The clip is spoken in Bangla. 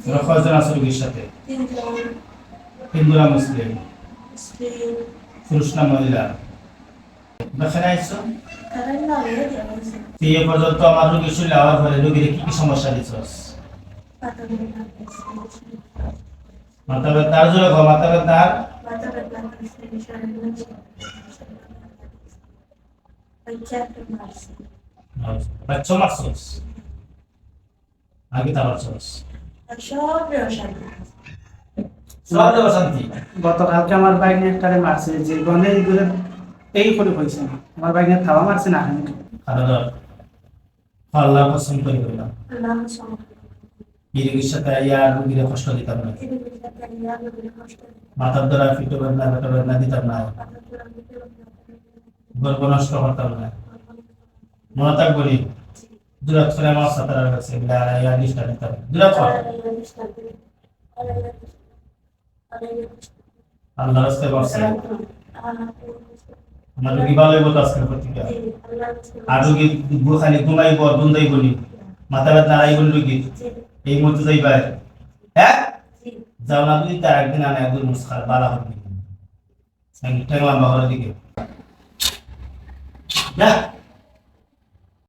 তোমরা কয়জন আছো রোগীর সাথে? তিনজন। হিন্দুরা মুসলিম? মুসলিম। পুরুষ না মহিলা? দেখানে আইছো কারণ না হয়ে গেছে। এই পর্যন্ত আমার রোগী শুনলে আমার পরে রোগীর কি কি সমস্যা দিছস? পাতা ব্যথা করছে। মাথা ব্যথা আর জোরে কও, মাথা ব্যথা আর পাতা ব্যথা করছে, শরীর লাগছে। বাচ্চা মারছে। বাচ্চা মারছস? আগে তা মারছস? সব অশান্তি। সব অশান্তি। গতকালকে আমার বাইক নিয়ে একটারে মারছে, যে গনে দূরে এই করে হয়েছে না, আমার বাইক নিয়ে থাবা মারছে না আমি আর আল্লাহ কসম করে বললাম নাম সময়। এই রোগীর সাথে ইয়ার রোগীর কষ্ট দিতাম না, এই বিষয়টা নিয়ে আমি কষ্ট করি। মাথার দ্বারা ফিটো বেদনা পেটো বেদনা দিতাম না, পাতা পুরো ভিতরে গর্ব নষ্ট করতাম না। মনে থাকবো নি দুরাত করে আমার সাথে কাছে ইয়া নিষ্ঠা দিতাম দুরাত আল্লাহ রাস্তায় বসে আমার রোগী ভালো হইব তো আজকের প্রতিজ্ঞা। আর রোগী খালি ঘুমাইব দুন্দাইব নি, মাথা ব্যথা নাড়াইব রোগী এই মুহূর্তে যাইবা, হ্যাঁ যাও না তুই তার একদিন আনে একদিন মুসখার বালা হবে ঠেংলাম বাবার দিকে যা।